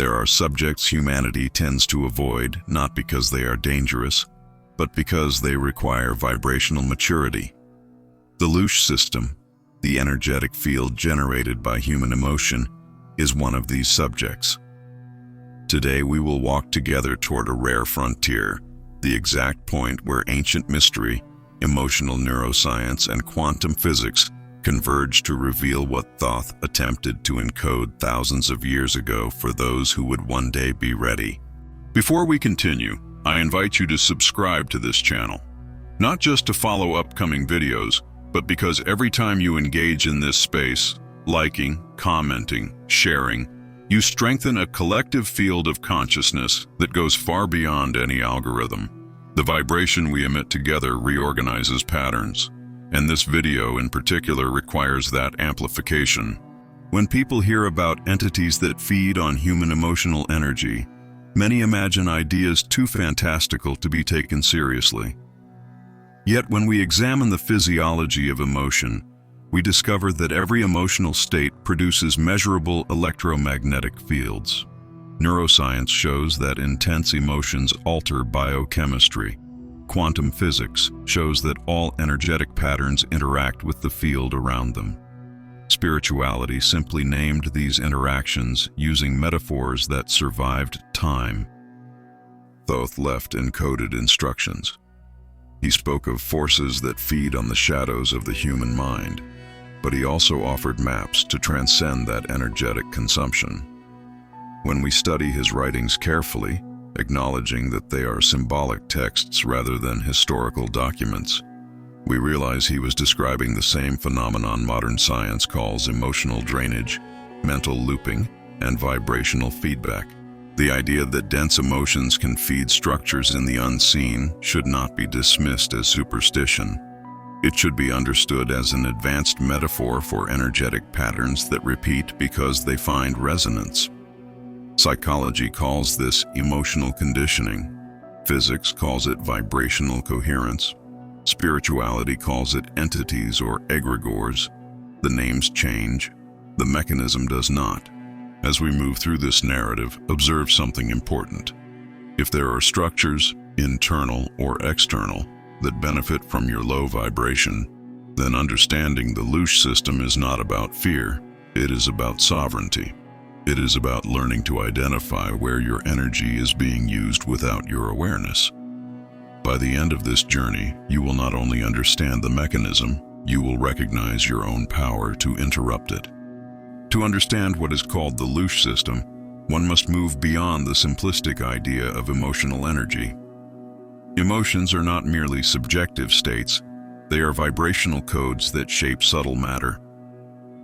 There are subjects humanity tends to avoid, not because they are dangerous, but because they require vibrational maturity. The LOOSH system, the energetic field generated by human emotion, is one of these subjects. Today we will walk together toward a rare frontier, the exact point where ancient mystery, emotional neuroscience, and quantum physics converge to reveal what Thoth attempted to encode thousands of years ago for those who would one day be ready. Before we continue, I invite you to subscribe to this channel, not just to follow upcoming videos, but because every time you engage in this space, liking, commenting, sharing, you strengthen a collective field of consciousness that goes far beyond any algorithm. The vibration we emit together reorganizes patterns, and this video in particular requires that amplification. When people hear about entities that feed on human emotional energy, many imagine ideas too fantastical to be taken seriously. Yet when we examine the physiology of emotion, we discover that every emotional state produces measurable electromagnetic fields. Neuroscience shows that intense emotions alter biochemistry. Quantum physics shows that all energetic patterns interact with the field around them. Spirituality simply named these interactions using metaphors that survived time. Thoth left encoded instructions. He spoke of forces that feed on the shadows of the human mind, but he also offered maps to transcend that energetic consumption. When we study his writings carefully, acknowledging that they are symbolic texts rather than historical documents, we realize he was describing the same phenomenon modern science calls emotional drainage, mental looping, and vibrational feedback. The idea that dense emotions can feed structures in the unseen should not be dismissed as superstition. It should be understood as an advanced metaphor for energetic patterns that repeat because they find resonance. Psychology calls this emotional conditioning. Physics calls it vibrational coherence. Spirituality calls it entities or egregores. The names change, the mechanism does not. As we move through this narrative, observe something important. If there are structures, internal or external, that benefit from your low vibration, then understanding the LOOSH system is not about fear, it is about sovereignty. It is about learning to identify where your energy is being used without your awareness. By the end of this journey, you will not only understand the mechanism, you will recognize your own power to interrupt it. To understand what is called the LOOSH system, one must move beyond the simplistic idea of emotional energy. Emotions are not merely subjective states, they are vibrational codes that shape subtle matter.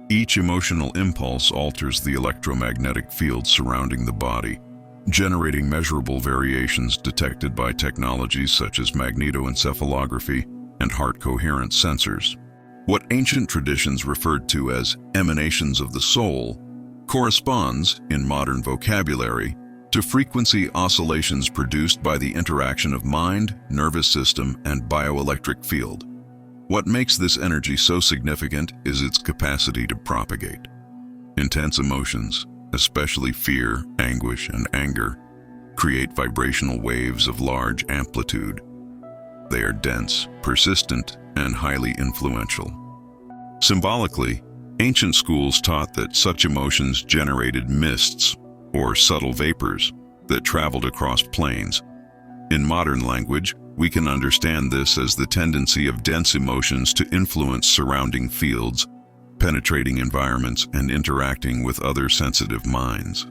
Each emotional impulse alters the electromagnetic field surrounding the body, generating measurable variations detected by technologies such as magnetoencephalography and heart coherence sensors. What ancient traditions referred to as emanations of the soul corresponds, in modern vocabulary, to frequency oscillations produced by the interaction of mind, nervous system, and bioelectric field. What makes this energy so significant is its capacity to propagate. Intense emotions, especially fear, anguish, and anger, create vibrational waves of large amplitude. They are dense, persistent, and highly influential. Symbolically, ancient schools taught that such emotions generated mists, or subtle vapors, that traveled across planes. In modern language, we can understand this as the tendency of dense emotions to influence surrounding fields, penetrating environments, and interacting with other sensitive minds.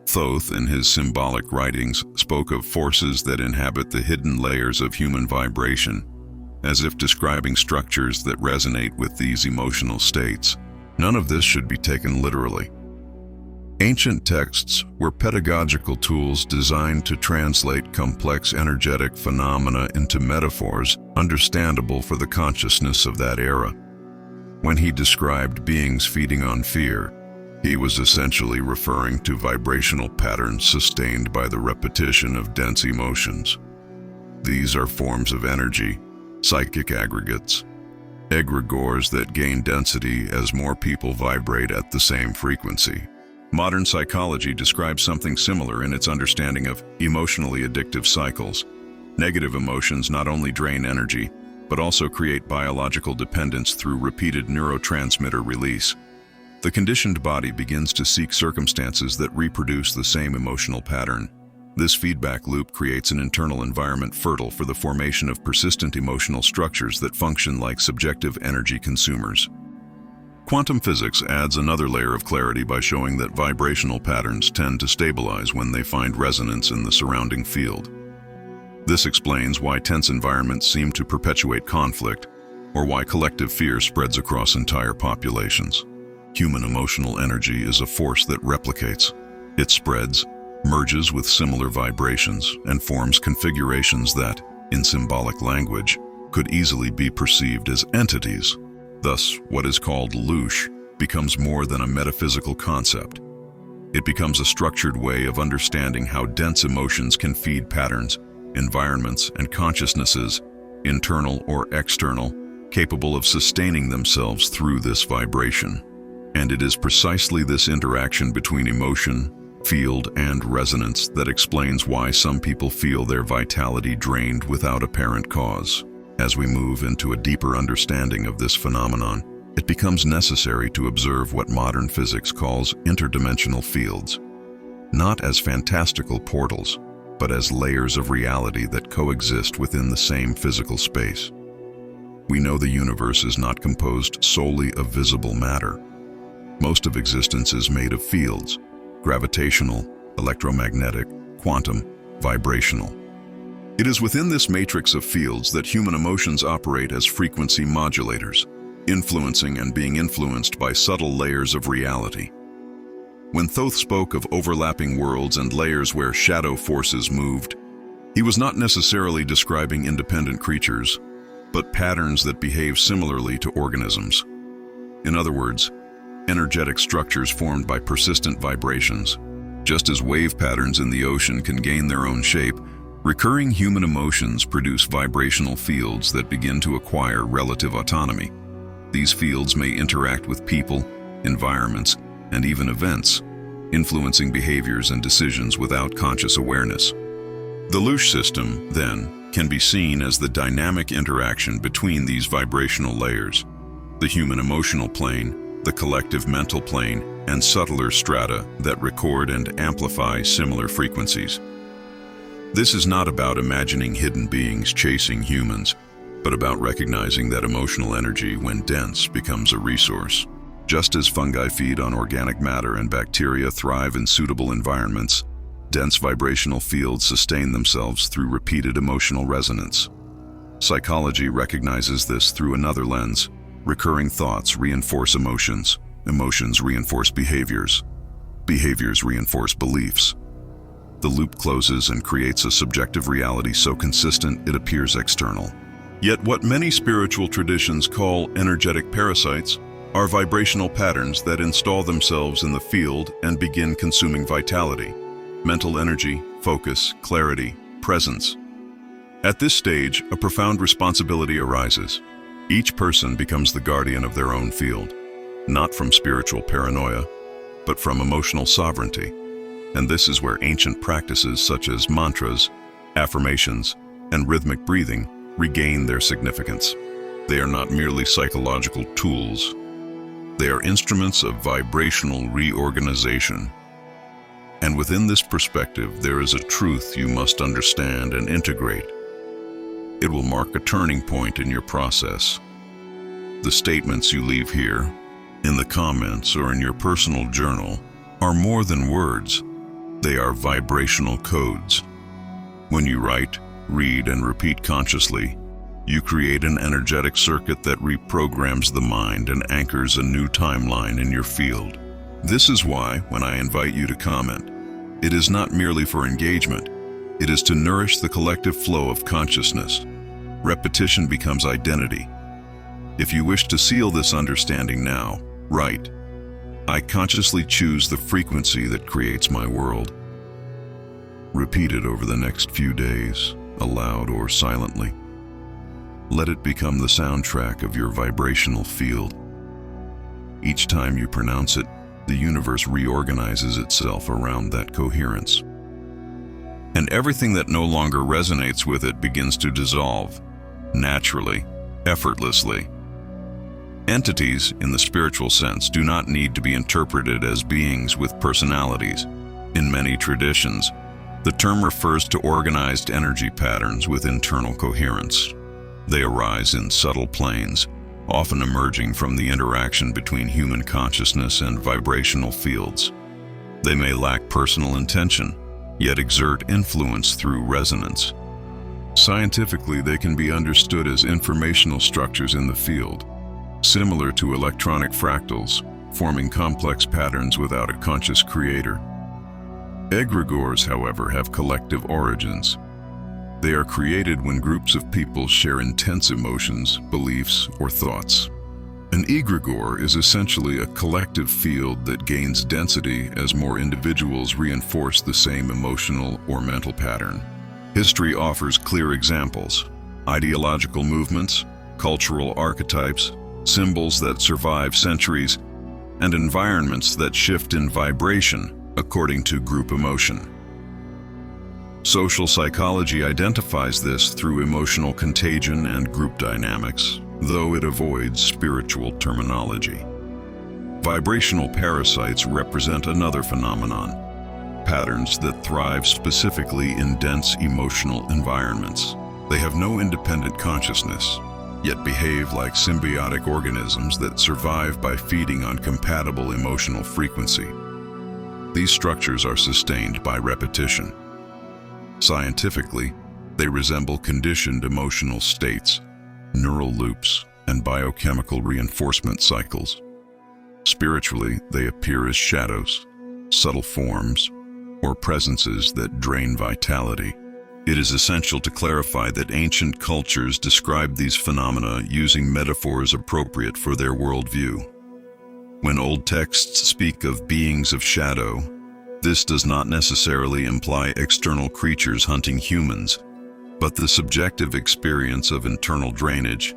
Thoth, in his symbolic writings, spoke of forces that inhabit the hidden layers of human vibration, as if describing structures that resonate with these emotional states. None of this should be taken literally. Ancient texts were pedagogical tools designed to translate complex energetic phenomena into metaphors understandable for the consciousness of that era. When he described beings feeding on fear, he was essentially referring to vibrational patterns sustained by the repetition of dense emotions. These are forms of energy, psychic aggregates, egregores that gain density as more people vibrate at the same frequency. Modern psychology describes something similar in its understanding of emotionally addictive cycles. Negative emotions not only drain energy, but also create biological dependence through repeated neurotransmitter release. The conditioned body begins to seek circumstances that reproduce the same emotional pattern. This feedback loop creates an internal environment fertile for the formation of persistent emotional structures that function like subjective energy consumers. Quantum physics adds another layer of clarity by showing that vibrational patterns tend to stabilize when they find resonance in the surrounding field. This explains why tense environments seem to perpetuate conflict, or why collective fear spreads across entire populations. Human emotional energy is a force that replicates. It spreads, merges with similar vibrations, and forms configurations that, in symbolic language, could easily be perceived as entities. Thus, what is called LOOSH becomes more than a metaphysical concept. It becomes a structured way of understanding how dense emotions can feed patterns, environments, and consciousnesses, internal or external, capable of sustaining themselves through this vibration. And it is precisely this interaction between emotion, field, and resonance that explains why some people feel their vitality drained without apparent cause. As we move into a deeper understanding of this phenomenon, it becomes necessary to observe what modern physics calls interdimensional fields, not as fantastical portals, but as layers of reality that coexist within the same physical space. We know the universe is not composed solely of visible matter. Most of existence is made of fields: gravitational, electromagnetic, quantum, vibrational. It is within this matrix of fields that human emotions operate as frequency modulators, influencing and being influenced by subtle layers of reality. When Thoth spoke of overlapping worlds and layers where shadow forces moved, he was not necessarily describing independent creatures, but patterns that behave similarly to organisms. In other words, energetic structures formed by persistent vibrations. Just as wave patterns in the ocean can gain their own shape, recurring human emotions produce vibrational fields that begin to acquire relative autonomy. These fields may interact with people, environments, and even events, influencing behaviors and decisions without conscious awareness. The LOOSH system, then, can be seen as the dynamic interaction between these vibrational layers: the human emotional plane, the collective mental plane, and subtler strata that record and amplify similar frequencies. This is not about imagining hidden beings chasing humans, but about recognizing that emotional energy, when dense, becomes a resource. Just as fungi feed on organic matter and bacteria thrive in suitable environments, dense vibrational fields sustain themselves through repeated emotional resonance. Psychology recognizes this through another lens. Recurring thoughts reinforce emotions. Emotions reinforce behaviors. Behaviors reinforce beliefs. The loop closes and creates a subjective reality so consistent it appears external. Yet what many spiritual traditions call energetic parasites are vibrational patterns that install themselves in the field and begin consuming vitality, mental energy, focus, clarity, presence. At this stage, a profound responsibility arises. Each person becomes the guardian of their own field, not from spiritual paranoia, but from emotional sovereignty. And this is where ancient practices such as mantras, affirmations, and rhythmic breathing regain their significance. They are not merely psychological tools. They are instruments of vibrational reorganization. And within this perspective, there is a truth you must understand and integrate. It will mark a turning point in your process. The statements you leave here, in the comments, or in your personal journal, are more than words. They are vibrational codes. When you write, read, and repeat consciously, you create an energetic circuit that reprograms the mind and anchors a new timeline in your field. This is why, when I invite you to comment, it is not merely for engagement, it is to nourish the collective flow of consciousness. Repetition becomes identity. If you wish to seal this understanding now, write, "I consciously choose the frequency that creates my world." Repeat it over the next few days, aloud or silently. Let it become the soundtrack of your vibrational field. Each time you pronounce it, the universe reorganizes itself around that coherence. And everything that no longer resonates with it begins to dissolve, naturally, effortlessly. Entities, in the spiritual sense, do not need to be interpreted as beings with personalities. In many traditions, the term refers to organized energy patterns with internal coherence. They arise in subtle planes, often emerging from the interaction between human consciousness and vibrational fields. They may lack personal intention, yet exert influence through resonance. Scientifically, they can be understood as informational structures in the field, similar to electronic fractals, forming complex patterns without a conscious creator. Egregores, however, have collective origins. They are created when groups of people share intense emotions, beliefs, or thoughts. An egregore is essentially a collective field that gains density as more individuals reinforce the same emotional or mental pattern. History offers clear examples: ideological movements, cultural archetypes, symbols that survive centuries, and environments that shift in vibration according to group emotion. Social psychology identifies this through emotional contagion and group dynamics, though it avoids spiritual terminology. Vibrational parasites represent another phenomenon: patterns that thrive specifically in dense emotional environments. They have no independent consciousness, yet behave like symbiotic organisms that survive by feeding on compatible emotional frequency. These structures are sustained by repetition. Scientifically, they resemble conditioned emotional states, neural loops, and biochemical reinforcement cycles. Spiritually, they appear as shadows, subtle forms, or presences that drain vitality. It is essential to clarify that ancient cultures described these phenomena using metaphors appropriate for their worldview. When old texts speak of beings of shadow, this does not necessarily imply external creatures hunting humans, but the subjective experience of internal drainage,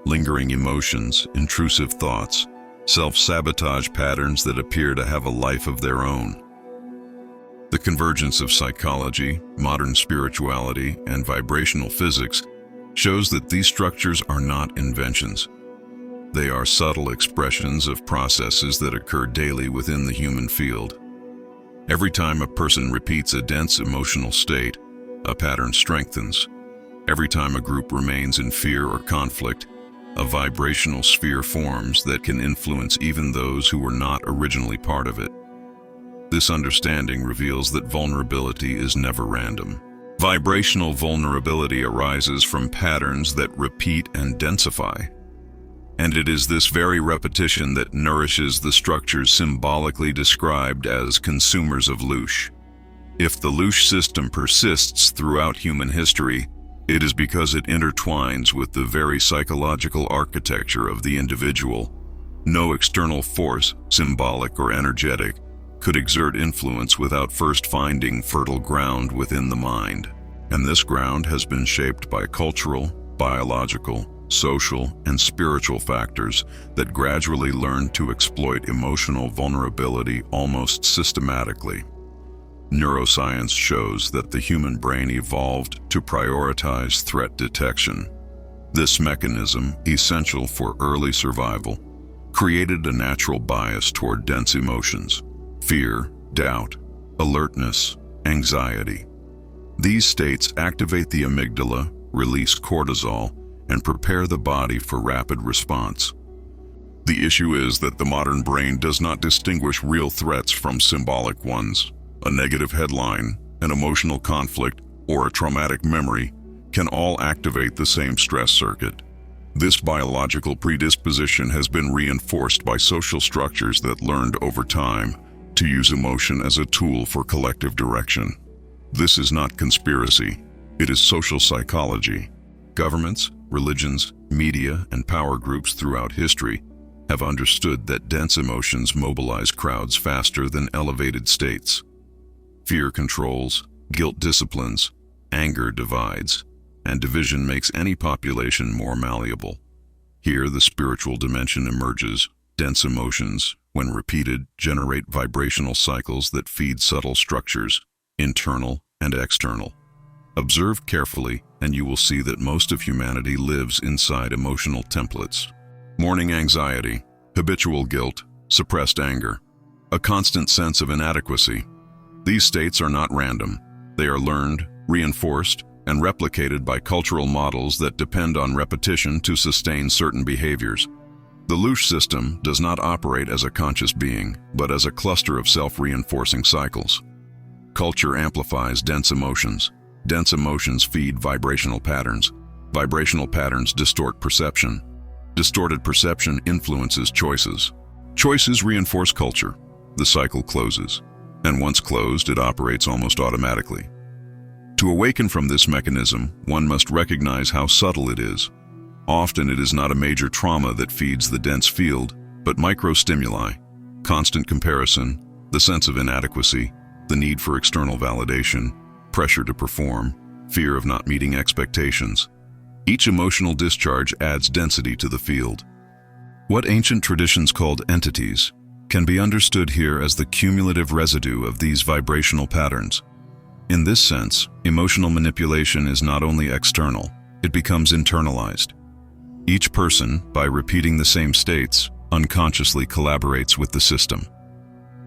lingering emotions, intrusive thoughts, self-sabotage patterns that appear to have a life of their own. The convergence of psychology, modern spirituality, and vibrational physics shows that these structures are not inventions. They are subtle expressions of processes that occur daily within the human field. Every time a person repeats a dense emotional state, a pattern strengthens. Every time a group remains in fear or conflict, a vibrational sphere forms that can influence even those who were not originally part of it. This understanding reveals that vulnerability is never random. Vibrational vulnerability arises from patterns that repeat and densify. And it is this very repetition that nourishes the structures symbolically described as consumers of LOOSH. If the LOOSH system persists throughout human history, it is because it intertwines with the very psychological architecture of the individual. No external force, symbolic or energetic, could exert influence without first finding fertile ground within the mind. And this ground has been shaped by cultural, biological, social, and spiritual factors that gradually learn to exploit emotional vulnerability almost systematically. Neuroscience shows that the human brain evolved to prioritize threat detection. This mechanism, essential for early survival, created a natural bias toward dense emotions: fear, doubt, alertness, anxiety. These states activate the amygdala, release cortisol, and prepare the body for rapid response. The issue is that the modern brain does not distinguish real threats from symbolic ones. A negative headline, an emotional conflict, or a traumatic memory can all activate the same stress circuit. This biological predisposition has been reinforced by social structures that learned over time to use emotion as a tool for collective direction. This is not conspiracy, it is social psychology. Governments, religions, media, and power groups throughout history have understood that dense emotions mobilize crowds faster than elevated states. Fear controls, guilt disciplines, anger divides, and division makes any population more malleable. Here the spiritual dimension emerges. Dense emotions, when repeated, generate vibrational cycles that feed subtle structures, internal and external. Observe carefully, and you will see that most of humanity lives inside emotional templates. Morning anxiety, habitual guilt, suppressed anger, a constant sense of inadequacy. These states are not random. They are learned, reinforced, and replicated by cultural models that depend on repetition to sustain certain behaviors. The LOOSH system does not operate as a conscious being, but as a cluster of self-reinforcing cycles. Culture amplifies dense emotions. Dense emotions feed vibrational patterns. Vibrational patterns distort perception. Distorted perception influences choices. Choices reinforce culture. The cycle closes. And once closed, it operates almost automatically. To awaken from this mechanism, one must recognize how subtle it is. Often it is not a major trauma that feeds the dense field, but micro-stimuli, constant comparison, the sense of inadequacy, the need for external validation, pressure to perform, fear of not meeting expectations. Each emotional discharge adds density to the field. What ancient traditions called entities can be understood here as the cumulative residue of these vibrational patterns. In this sense, emotional manipulation is not only external, it becomes internalized. Each person, by repeating the same states, unconsciously collaborates with the system.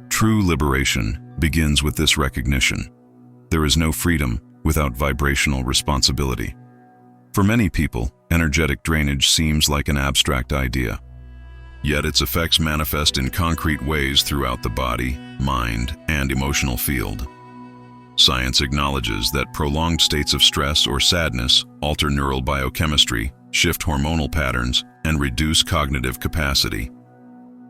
True liberation begins with this recognition. There is no freedom without vibrational responsibility. For many people, energetic drainage seems like an abstract idea. Yet its effects manifest in concrete ways throughout the body, mind, and emotional field. Science acknowledges that prolonged states of stress or sadness alter neural biochemistry, shift hormonal patterns, and reduce cognitive capacity.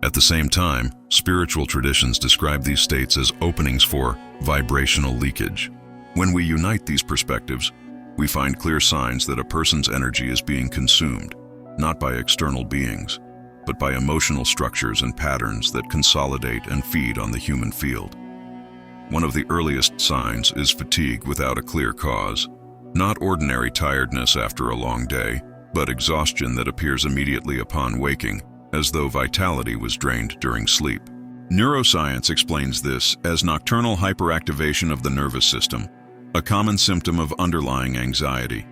At the same time, spiritual traditions describe these states as openings for vibrational leakage. When we unite these perspectives, we find clear signs that a person's energy is being consumed, not by external beings, but by emotional structures and patterns that consolidate and feed on the human field. One of the earliest signs is fatigue without a clear cause, not ordinary tiredness after a long day, but exhaustion that appears immediately upon waking, as though vitality was drained during sleep. Neuroscience explains this as nocturnal hyperactivation of the nervous system, a common symptom of underlying anxiety.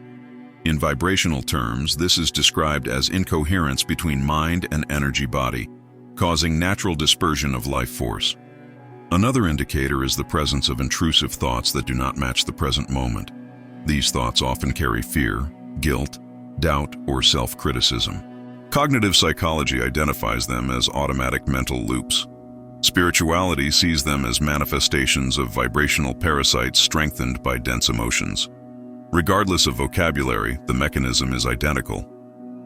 In vibrational terms, this is described as incoherence between mind and energy body, causing natural dispersion of life force. Another indicator is the presence of intrusive thoughts that do not match the present moment. These thoughts often carry fear, guilt, doubt, or self-criticism. Cognitive psychology identifies them as automatic mental loops. Spirituality sees them as manifestations of vibrational parasites strengthened by dense emotions. Regardless of vocabulary, the mechanism is identical.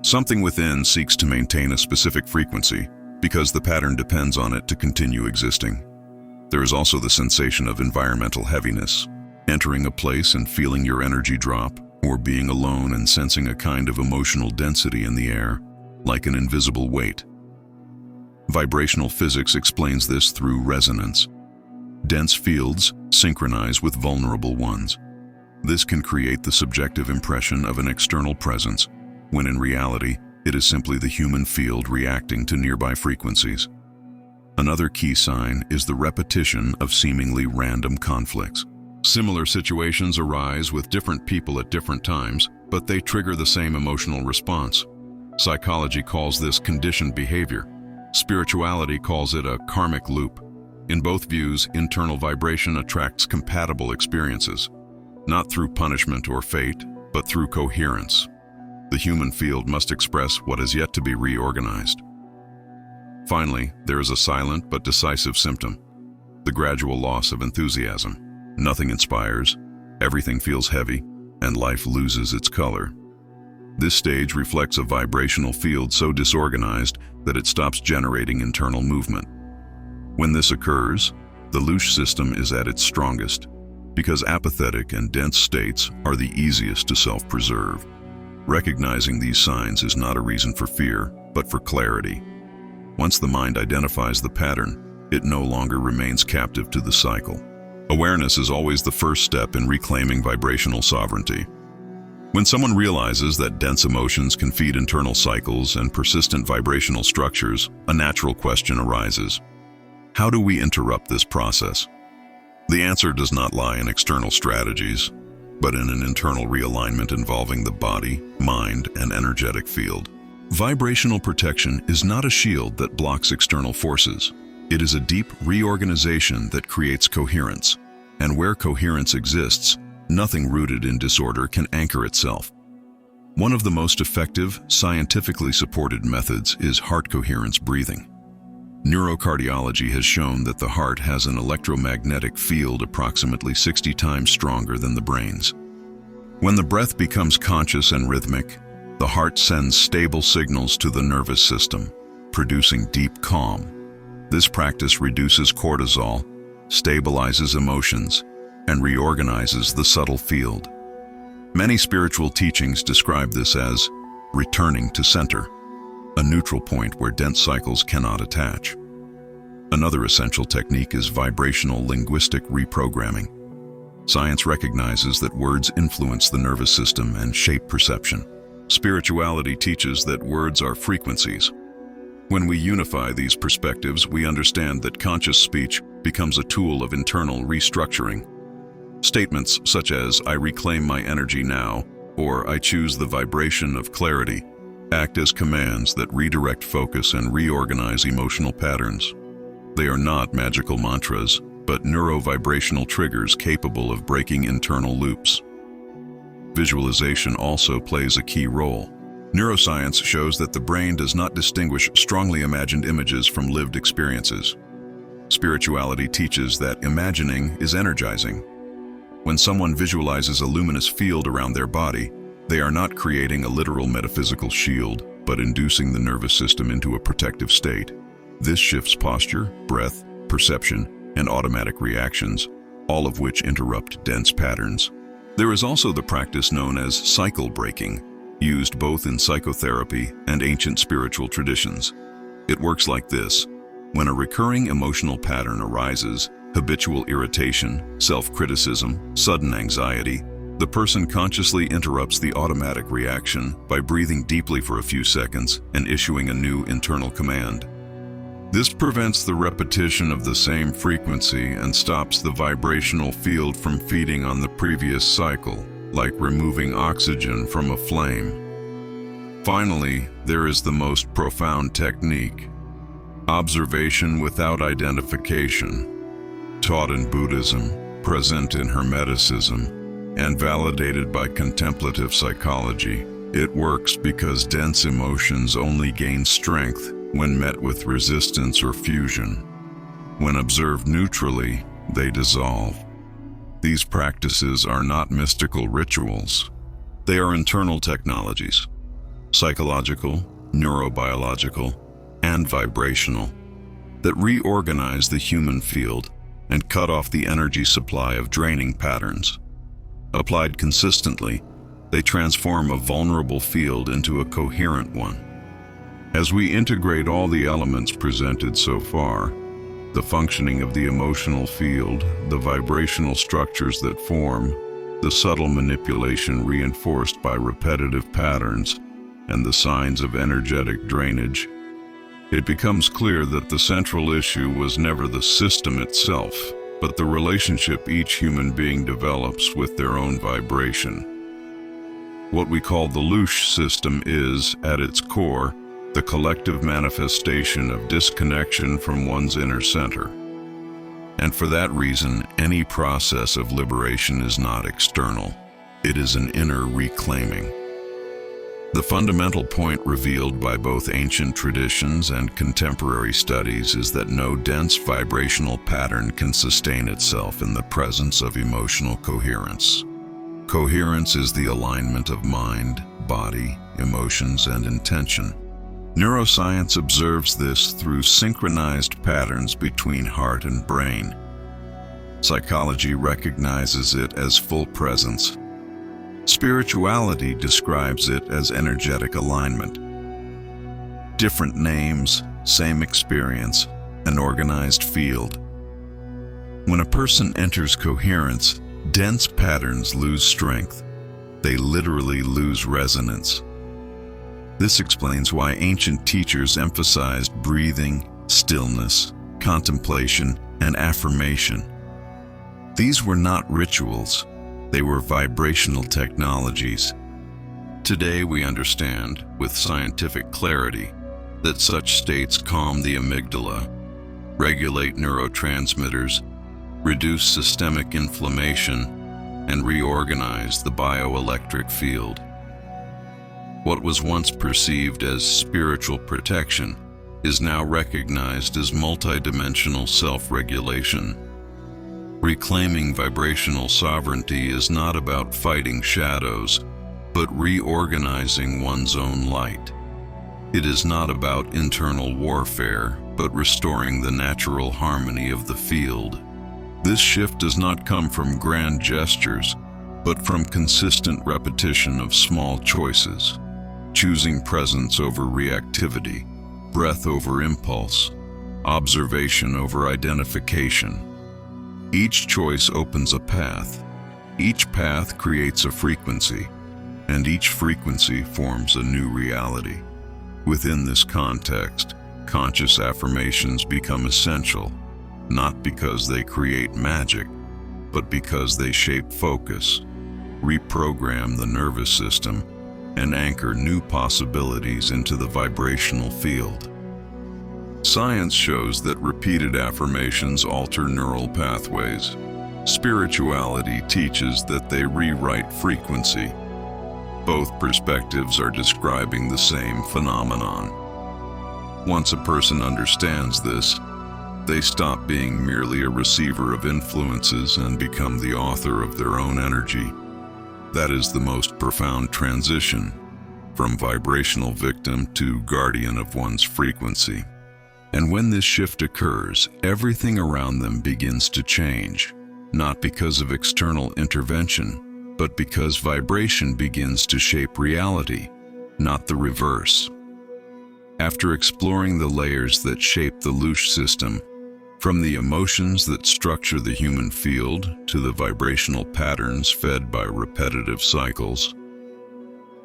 Something within seeks to maintain a specific frequency because the pattern depends on it to continue existing. There is also the sensation of environmental heaviness, entering a place and feeling your energy drop, or being alone and sensing a kind of emotional density in the air, like an invisible weight. Vibrational physics explains this through resonance. Dense fields synchronize with vulnerable ones. This can create the subjective impression of an external presence, when in reality, it is simply the human field reacting to nearby frequencies. Another key sign is the repetition of seemingly random conflicts. Similar situations arise with different people at different times, but they trigger the same emotional response. Psychology calls this conditioned behavior. Spirituality calls it a karmic loop. In both views, internal vibration attracts compatible experiences, not through punishment or fate, but through coherence. The human field must express what has yet to be reorganized. Finally, there is a silent but decisive symptom: the gradual loss of enthusiasm. Nothing inspires, everything feels heavy, and life loses its color. This stage reflects a vibrational field so disorganized that it stops generating internal movement. When this occurs, the LOOSH system is at its strongest, because apathetic and dense states are the easiest to self-preserve. Recognizing these signs is not a reason for fear, but for clarity. Once the mind identifies the pattern, it no longer remains captive to the cycle. Awareness is always the first step in reclaiming vibrational sovereignty. When someone realizes that dense emotions can feed internal cycles and persistent vibrational structures, a natural question arises: How do we interrupt this process? The answer does not lie in external strategies, but in an internal realignment involving the body, mind, and energetic field. Vibrational protection is not a shield that blocks external forces. It is a deep reorganization that creates coherence. And where coherence exists, nothing rooted in disorder can anchor itself. One of the most effective, scientifically supported methods is heart coherence breathing. Neurocardiology has shown that the heart has an electromagnetic field approximately 60 times stronger than the brain's. When the breath becomes conscious and rhythmic, the heart sends stable signals to the nervous system, producing deep calm. This practice reduces cortisol, stabilizes emotions, and reorganizes the subtle field. Many spiritual teachings describe this as returning to center, a neutral point where dense cycles cannot attach. Another essential technique is vibrational linguistic reprogramming. Science recognizes that words influence the nervous system and shape perception. Spirituality teaches that words are frequencies. When we unify these perspectives, we understand that conscious speech becomes a tool of internal restructuring. Statements such as, "I reclaim my energy now," or "I choose the vibration of clarity," act as commands that redirect focus and reorganize emotional patterns. They are not magical mantras, but neurovibrational triggers capable of breaking internal loops. Visualization also plays a key role. Neuroscience shows that the brain does not distinguish strongly imagined images from lived experiences. Spirituality teaches that imagining is energizing. When someone visualizes a luminous field around their body, they are not creating a literal metaphysical shield, but inducing the nervous system into a protective state. This shifts posture, breath, perception, and automatic reactions, all of which interrupt dense patterns. There is also the practice known as cycle breaking, used both in psychotherapy and ancient spiritual traditions. It works like this. When a recurring emotional pattern arises, habitual irritation, self-criticism, sudden anxiety, the person consciously interrupts the automatic reaction by breathing deeply for a few seconds and issuing a new internal command. This prevents the repetition of the same frequency and stops the vibrational field from feeding on the previous cycle, like removing oxygen from a flame. Finally, there is the most profound technique: observation without identification. Taught in Buddhism, present in Hermeticism, and validated by contemplative psychology, it works because dense emotions only gain strength when met with resistance or fusion. When observed neutrally, they dissolve. These practices are not mystical rituals. They are internal technologies, psychological, neurobiological, and vibrational, that reorganize the human field and cut off the energy supply of draining patterns. Applied consistently, they transform a vulnerable field into a coherent one. As we integrate all the elements presented so far, the functioning of the emotional field, the vibrational structures that form, the subtle manipulation reinforced by repetitive patterns, and the signs of energetic drainage, it becomes clear that the central issue was never the system itself, but the relationship each human being develops with their own vibration. What we call the LOOSH system is, at its core, the collective manifestation of disconnection from one's inner center. And for that reason, any process of liberation is not external. It is an inner reclaiming. The fundamental point revealed by both ancient traditions and contemporary studies is that no dense vibrational pattern can sustain itself in the presence of emotional coherence. Coherence is the alignment of mind, body, emotions, and intention. Neuroscience observes this through synchronized patterns between heart and brain. Psychology recognizes it as full presence. Spirituality describes it as energetic alignment. Different names, same experience, an organized field. When a person enters coherence, dense patterns lose strength. They literally lose resonance. This explains why ancient teachers emphasized breathing, stillness, contemplation, and affirmation. These were not rituals, they were vibrational technologies. Today we understand, with scientific clarity, that such states calm the amygdala, regulate neurotransmitters, reduce systemic inflammation, and reorganize the bioelectric field. What was once perceived as spiritual protection is now recognized as multidimensional self-regulation. Reclaiming vibrational sovereignty is not about fighting shadows, but reorganizing one's own light. It is not about internal warfare, but restoring the natural harmony of the field. This shift does not come from grand gestures, but from consistent repetition of small choices, choosing presence over reactivity, breath over impulse, observation over identification. Each choice opens a path. Each path creates a frequency, and each frequency forms a new reality. Within this context, conscious affirmations become essential, not because they create magic, but because they shape focus, reprogram the nervous system, and anchor new possibilities into the vibrational field. Science shows that repeated affirmations alter neural pathways. Spirituality teaches that they rewrite frequency. Both perspectives are describing the same phenomenon. Once a person understands this, they stop being merely a receiver of influences and become the author of their own energy. That is the most profound transition, from vibrational victim to guardian of one's frequency. And when this shift occurs, everything around them begins to change, not because of external intervention, but because vibration begins to shape reality, not the reverse. After exploring the layers that shape the LOOSH system, from the emotions that structure the human field to the vibrational patterns fed by repetitive cycles,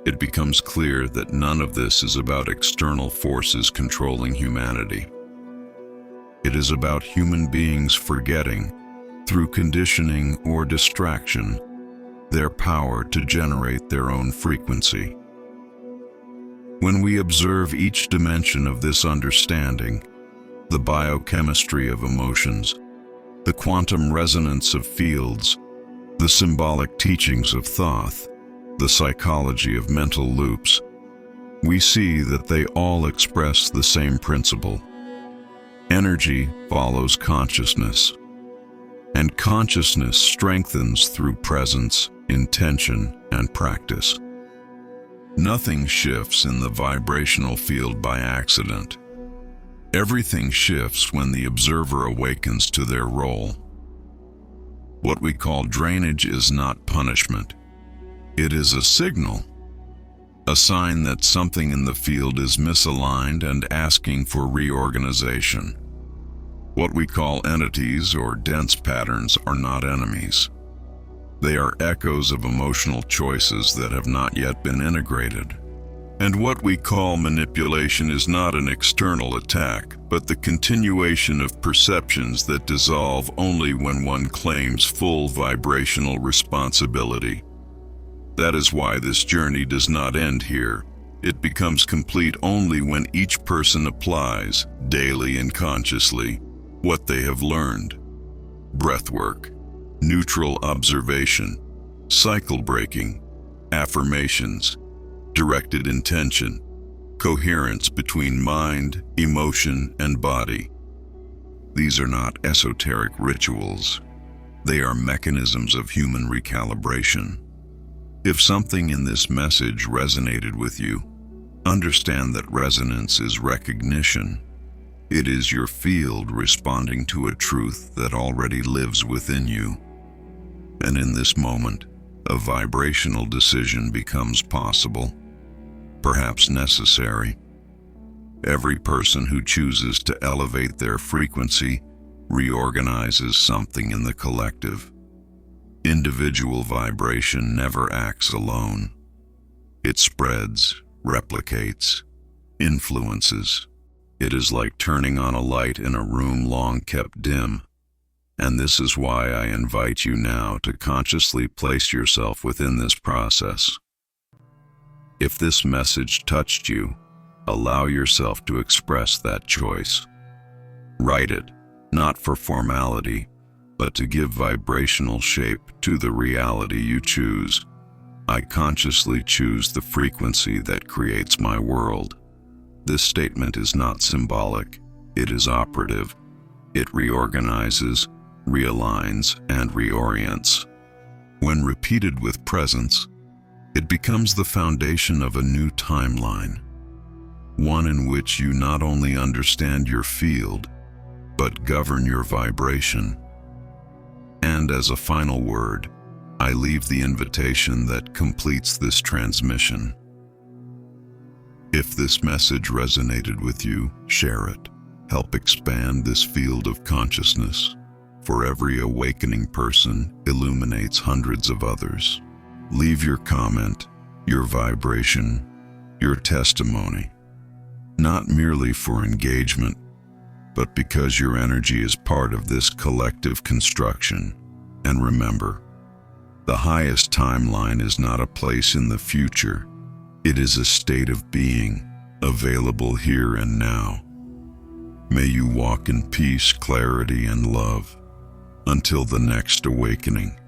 it becomes clear that none of this is about external forces controlling humanity. It is about human beings forgetting, through conditioning or distraction, their power to generate their own frequency. When we observe each dimension of this understanding, the biochemistry of emotions, the quantum resonance of fields, the symbolic teachings of Thoth, the psychology of mental loops, we see that they all express the same principle. Energy follows consciousness, and consciousness strengthens through presence, intention, and practice. Nothing shifts in the vibrational field by accident. Everything shifts when the observer awakens to their role. What we call drainage is not punishment. It is a signal, a sign that something in the field is misaligned and asking for reorganization. What we call entities or dense patterns are not enemies. They are echoes of emotional choices that have not yet been integrated. And what we call manipulation is not an external attack, but the continuation of perceptions that dissolve only when one claims full vibrational responsibility. That is why this journey does not end here. It becomes complete only when each person applies, daily and consciously, what they have learned. Breathwork, neutral observation, cycle breaking, affirmations, directed intention, coherence between mind, emotion, and body. These are not esoteric rituals. They are mechanisms of human recalibration. If something in this message resonated with you, understand that resonance is recognition. It is your field responding to a truth that already lives within you. And in this moment, a vibrational decision becomes possible, perhaps necessary. Every person who chooses to elevate their frequency reorganizes something in the collective. Individual vibration never acts alone. It spreads, replicates, influences, It is like turning on a light in a room long kept dim, and this is why I invite you now to consciously place yourself within this process. If this message touched you, allow yourself to express that choice. Write it, not for formality, but to give vibrational shape to the reality you choose. I consciously choose the frequency that creates my world. This statement is not symbolic, it is operative. It reorganizes, realigns, and reorients. When repeated with presence, it becomes the foundation of a new timeline, one in which you not only understand your field, but govern your vibration. And as a final word, I leave the invitation that completes this transmission. If this message resonated with you, share it. Help expand this field of consciousness. For every awakening person illuminates hundreds of others. Leave your comment, your vibration, your testimony, not merely for engagement, but because your energy is part of this collective construction. And remember, the highest timeline is not a place in the future. It is a state of being, available here and now. May you walk in peace, clarity, and love. Until the next awakening.